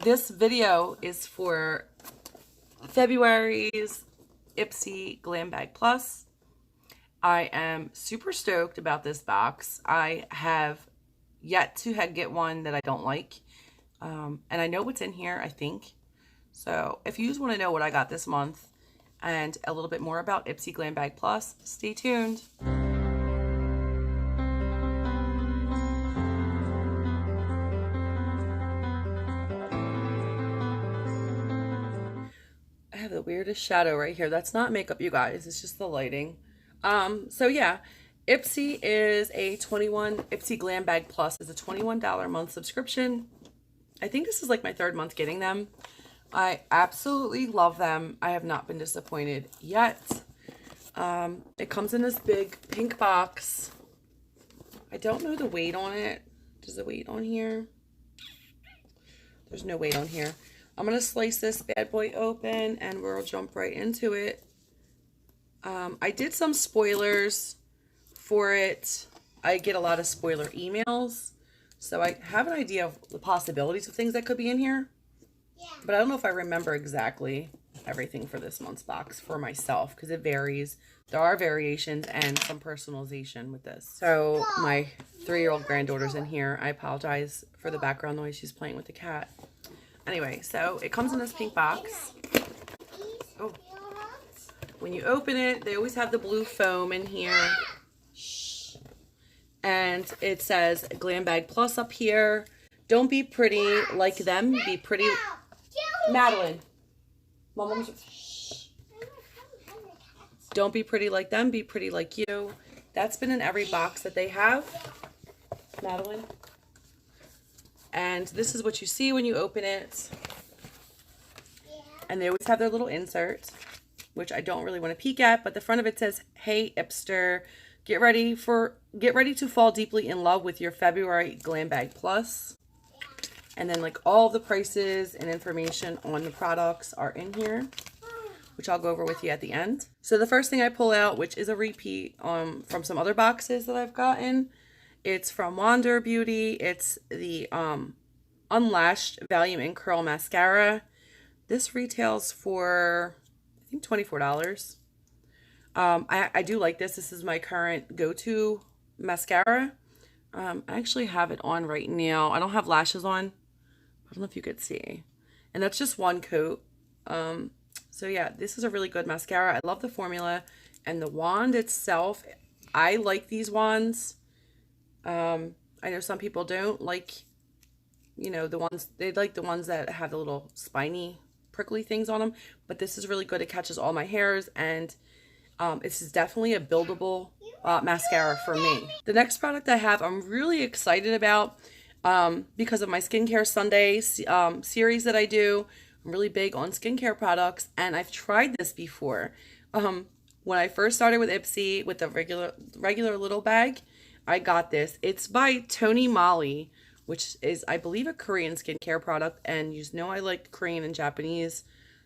this video is for February's Ipsy Glambag Plus. I am super stoked about this box. I have yet to get one that I don't like. And I know what's in here, I think. So if you just want to know what I got this month and a little bit more about Ipsy Glambag Plus, stay tuned. I have the weirdest shadow right here. That's not makeup, you guys. It's just the lighting. So yeah, Ipsy is a Ipsy Glambag Plus is a $21 a month subscription. I think this is like my third month getting them. I absolutely love them. I have not been disappointed yet. It comes in this big pink box. I don't know the weight on it. Does the weight on here? There's no weight on here. I'm going to slice this bad boy open and we'll jump right into it. I did some spoilers for it. I get a lot of spoiler emails, so I have an idea of the possibilities of things that could be in here. Yeah. But I don't know if I remember exactly everything for this month's box for myself because it varies. There are variations and some personalization with this. So my 3-year-old granddaughter's in here. I apologize for the background noise. She's playing with the cat. Anyway, so it comes in this pink box. Oh. When you open it, they always have the blue foam in here. And it says Glambag Plus up here. Don't be pretty like them. Be pretty. Madeline. Don't be pretty like them. Be pretty like you. That's been in every box that they have. Madeline. And this is what you see when you open it. And they always have their little insert, which I don't really want to peek at, but the front of it says, "Hey Ipster, get ready to fall deeply in love with your February Glambag Plus." And then like all the prices and information on the products are in here, which I'll go over with you at the end. So the first thing I pull out, which is a repeat from some other boxes that I've gotten, it's from Wander Beauty. It's the Unlashed Volume and Curl Mascara. This retails for, I think, $24. I do like this. This is my current go-to mascara. I actually have it on right now. I don't have lashes on. I don't know if you could see. And that's just one coat. So yeah, this is a really good mascara. I love the formula and the wand itself. I like these wands. I know some people don't like, you know, they like the ones that have the little spiny, prickly things on them. But this is really good. It catches all my hairs, and this is definitely a buildable mascara for me. The next product I have, I'm really excited about because of my Skincare Sunday series that I do. I'm really big on skincare products, and I've tried this before. When I first started with Ipsy with the regular little bag, I got this. It's by Tony Moly, which is, I believe, a Korean skincare product. And you know I like Korean and Japanese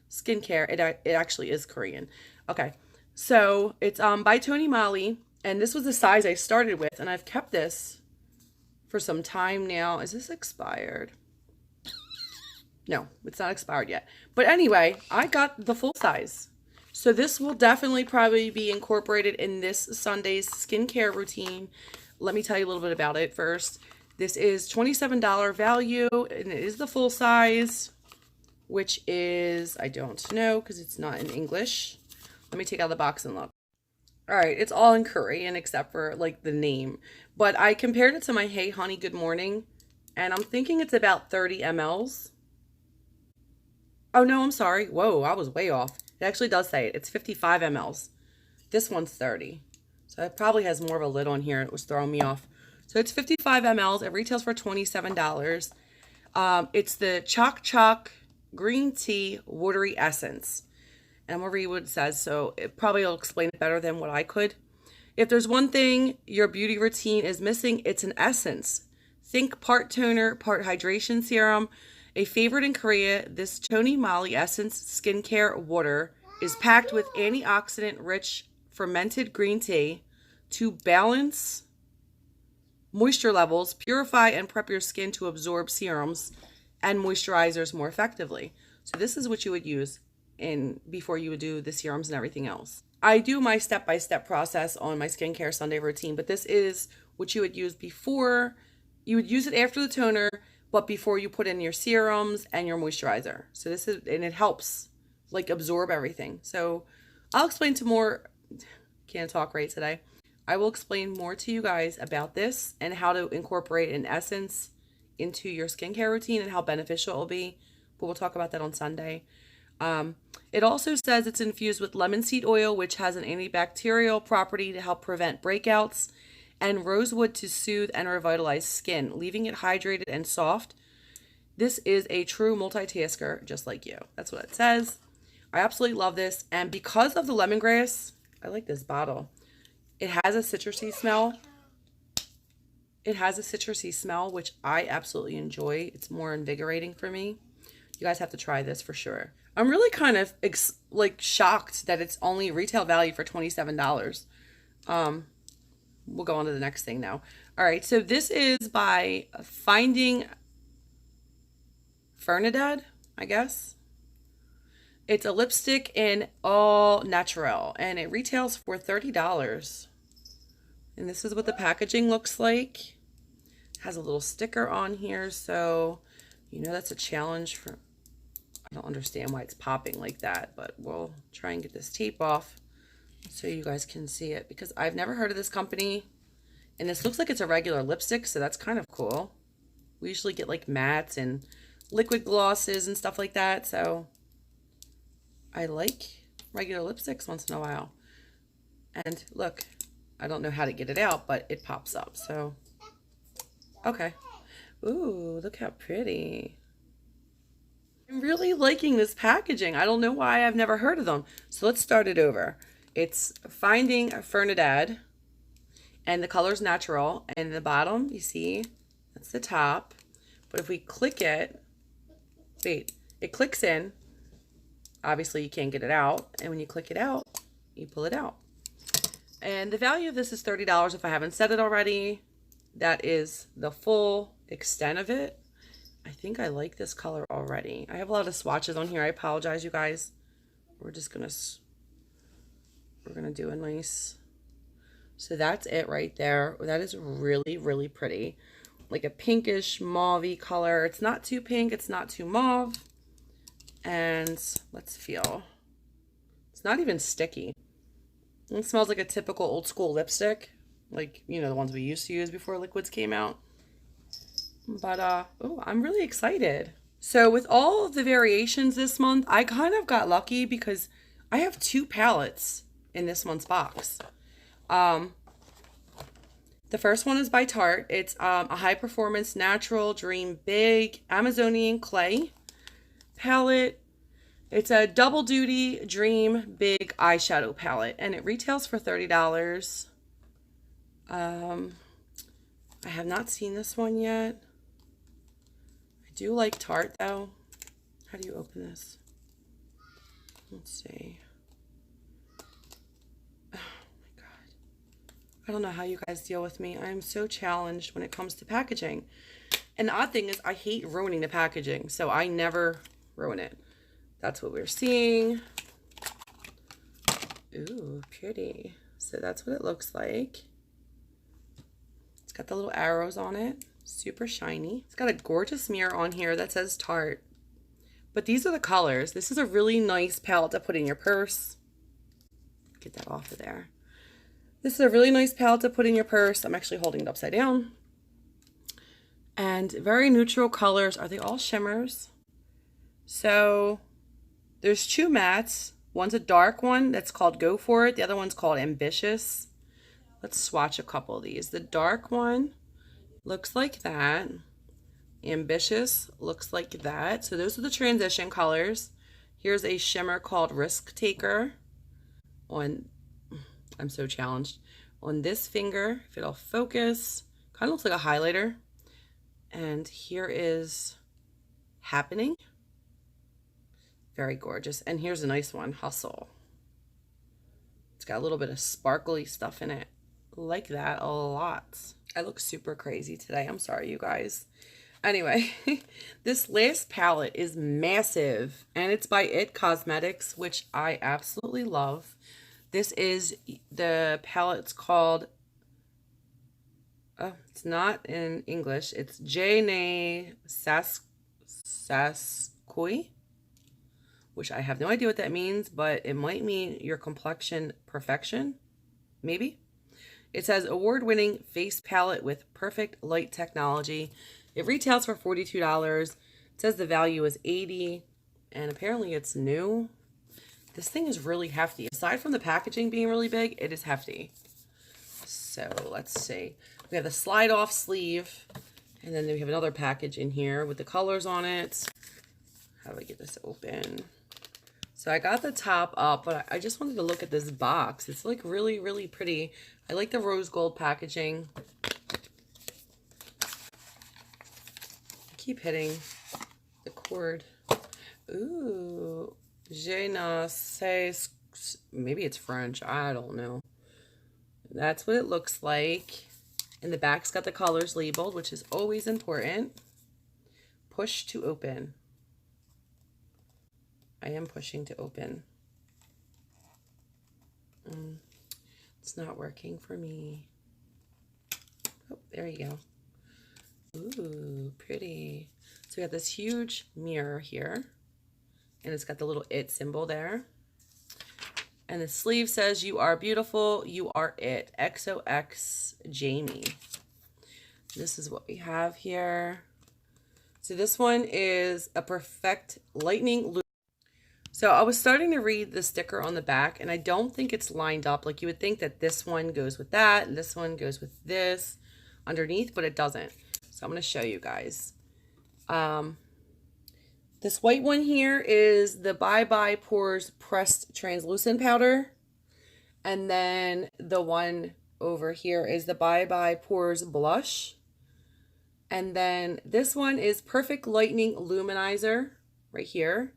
skincare. It actually is Korean. Okay, so it's by Tony Moly, and this was the size I started with, and I've kept this for some time now. Is this expired? No, it's not expired yet. But anyway, I got the full size. So this will definitely probably be incorporated in this Sunday's skincare routine. Let me tell you a little bit about it first. This is $27 value, and it is the full size, which is, I don't know because it's not in English. Let me take out the box and look. All right, it's all in Korean except for like the name. But I compared it to my Hey Honey Good Morning, and I'm thinking it's about 30 mLs. Oh no, I'm sorry. Whoa, I was way off. It actually does say it. It's 55 mLs. This one's 30. So it probably has more of a lid on here. It was throwing me off. So it's 55 mLs. It retails for $27. It's the Choc Choc Green Tea Watery Essence. And I'm going to read what it says. So it probably will explain it better than what I could. If there's one thing your beauty routine is missing, it's an essence. Think part toner, part hydration serum. A favorite in Korea, this Tony Moly Essence Skincare Water is packed with antioxidant-rich fermented green tea to balance moisture levels, purify and prep your skin to absorb serums, and moisturizers more effectively. So this is what you would use before you would do the serums and everything else. I do my step-by-step process on my skincare Sunday routine, but this is what you would use before. You would use it after the toner, but before you put in your serums and your moisturizer. So this is, and it helps like absorb everything. So I'll explain to more, can't talk right today. I will explain more to you guys about this and how to incorporate an essence into your skincare routine and how beneficial it will be. But we'll talk about that on Sunday. It also says it's infused with lemon seed oil, which has an antibacterial property to help prevent breakouts, and rosewood to soothe and revitalize skin, leaving it hydrated and soft. This is a true multitasker, just like you. That's what it says. I absolutely love this. And because of the lemongrass, I like this bottle. It has a citrusy smell. It has a citrusy smell, which I absolutely enjoy. It's more invigorating for me. You guys have to try this for sure. I'm really kind of shocked that it's only retail value for $27. We'll go on to the next thing now. All right, so this is by Finding Fernandad, I guess. It's a lipstick in all natural, and it retails for $30. And this is what the packaging looks like. It has a little sticker on here, so you know that's a challenge for... I don't understand why it's popping like that, but we'll try and get this tape off so you guys can see it, because I've never heard of this company. And this looks like it's a regular lipstick, so that's kind of cool. We usually get like mattes and liquid glosses and stuff like that, so I like regular lipsticks once in a while. And look, I don't know how to get it out, but it pops up, so okay. Ooh, look how pretty. I'm really liking this packaging. I don't know why I've never heard of them. So let's start it over. It's Finding Fernandad, and the color's natural. And the bottom, you see, that's the top. But if we click it, wait, it clicks in. Obviously, you can't get it out. And when you click it out, you pull it out. And the value of this is $30 if I haven't said it already. That is the full extent of it. I think I like this color already. I have a lot of swatches on here. I apologize, you guys. We're gonna do a nice, so that's it right there. That is really, really pretty. Like a pinkish mauve-y color. It's not too pink, it's not too mauve. And let's feel. It's not even sticky. It smells like a typical old school lipstick. Like, you know, the ones we used to use before liquids came out. But, oh, I'm really excited. So with all of the variations this month, I kind of got lucky because I have 2 palettes in this month's box. The first one is by Tarte. It's a high performance natural dream big Amazonian clay palette. It's a double duty dream big eyeshadow palette, and it retails for $30. I have not seen this one yet. I do like Tarte though. How do you open this? Let's see. Oh my God. I don't know how you guys deal with me. I am so challenged when it comes to packaging. And the odd thing is I hate ruining the packaging, so I never ruin it. That's what we're seeing. Ooh, pretty. So that's what it looks like. It's got the little arrows on it. Super shiny. It's got a gorgeous mirror on here that says Tarte. But these are the colors. This is a really nice palette to put in your purse. Get that off of there. This is a really nice palette to put in your purse. I'm actually holding it upside down. And very neutral colors. Are they all shimmers? So there's 2 mattes. One's a dark one that's called Go For It. The other one's called Ambitious. Let's swatch a couple of these. The dark one looks like that. Ambitious looks like that. So those are the transition colors. Here's a shimmer called Risk Taker. I'm so challenged. On this finger, if it'll focus, kind of looks like a highlighter. And here is Happening. Very gorgeous. And here's a nice one, Hustle. It's got a little bit of sparkly stuff in it. Like that a lot. I look super crazy today. I'm sorry, you guys. Anyway, this last palette is massive, and it's by It Cosmetics, which I absolutely love. This is the palette. It's called, oh, it's not in English. It's Je ne Saskui, which I have no idea what that means, but it might mean your complexion perfection, maybe. It says award-winning face palette with perfect light technology. It retails for $42. It says the value is $80, and apparently it's new. This thing is really hefty. Aside from the packaging being really big, it is hefty. So let's see. We have the slide-off sleeve, and then we have another package in here with the colors on it. How do I get this open? So I got the top up, but I just wanted to look at this box. It's like really, really pretty. I like the rose gold packaging. I keep hitting the cord. Ooh, je ne sais, maybe it's French. I don't know. That's what it looks like. And the back's got the colors labeled, which is always important. Push to open. I am pushing to open. It's not working for me. Oh, there you go. Ooh, pretty. So we got this huge mirror here, and it's got the little It symbol there. And the sleeve says, "You are beautiful, you are it. XOX Jamie." This is what we have here. So this one is a perfect lightning loop. So I was starting to read the sticker on the back, and I don't think it's lined up. Like you would think that this one goes with that, and this one goes with this underneath, but it doesn't. So I'm going to show you guys. This white one here is the Bye Bye Pores Pressed Translucent Powder. And then the one over here is the Bye Bye Pores Blush. And then this one is Perfect Lightning Luminizer right here.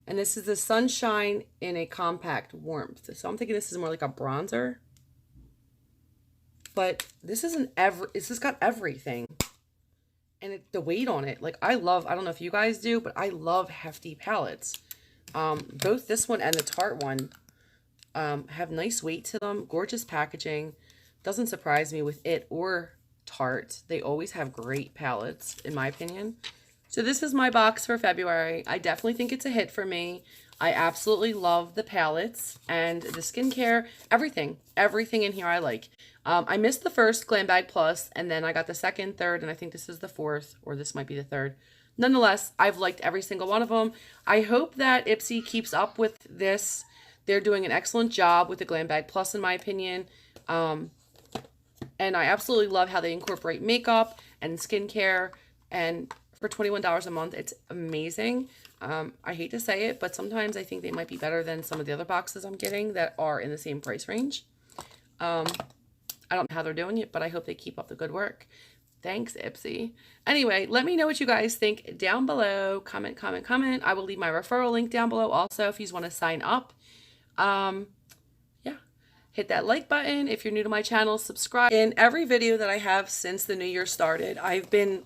And this is the Sunshine in a Compact Warmth. So I'm thinking this is more like a bronzer. But this isn't this has got everything. And the weight on it, like I don't know if you guys do, but I love hefty palettes. Both this one and the Tarte one have nice weight to them. Gorgeous packaging. Doesn't surprise me with It or Tarte. They always have great palettes, in my opinion. So this is my box for February. I definitely think it's a hit for me. I absolutely love the palettes and the skincare, everything in here I like. I missed the first Glambag Plus, and then I got the second, third, and I think this is the fourth, or this might be the third. Nonetheless, I've liked every single one of them. I hope that Ipsy keeps up with this. They're doing an excellent job with the Glambag Plus, in my opinion. And I absolutely love how they incorporate makeup and skincare, and for $21 a month, it's amazing. I hate to say it, but sometimes I think they might be better than some of the other boxes I'm getting that are in the same price range. I don't know how they're doing it, but I hope they keep up the good work. Thanks, Ipsy. Anyway, let me know what you guys think down below. Comment, comment, comment. I will leave my referral link down below also if you want to sign up. Yeah, hit that like button. If you're new to my channel, subscribe. In every video that I have since the new year started, I've been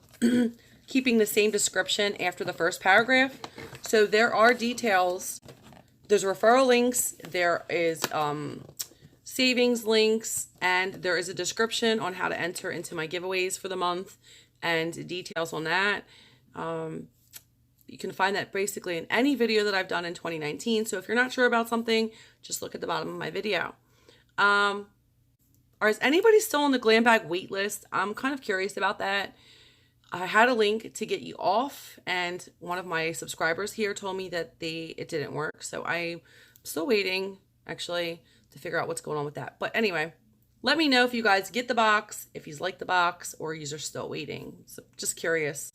keeping the same description after the first paragraph. So there are details. There's referral links. There is savings links, and there is a description on how to enter into my giveaways for the month and details on that. You can find that basically in any video that I've done in 2019. So if you're not sure about something, just look at the bottom of my video. Is anybody still on the Glambag wait list? I'm kind of curious about that. I had a link to get you off, and one of my subscribers here told me that it didn't work. So I'm still waiting, actually, to figure out what's going on with that. But anyway, let me know if you guys get the box, if you like the box, or you are still waiting. So just curious.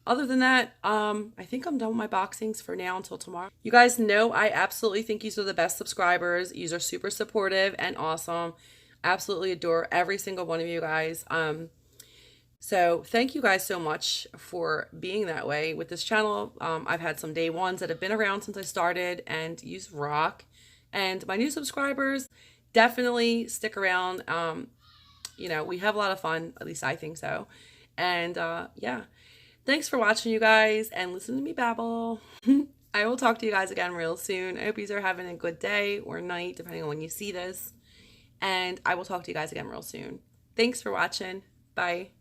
Other than that, I think I'm done with my boxings for now until tomorrow. You guys know I absolutely think you are the best subscribers. You are super supportive and awesome. Absolutely adore every single one of you guys. So thank you guys so much for being that way with this channel. I've had some day ones that have been around since I started, and you rock. And my new subscribers, definitely stick around. You know, we have a lot of fun. At least I think so. And yeah, thanks for watching, you guys, and listen to me babble. I will talk to you guys again real soon. I hope you are having a good day or night, depending on when you see this. And I will talk to you guys again real soon. Thanks for watching. Bye.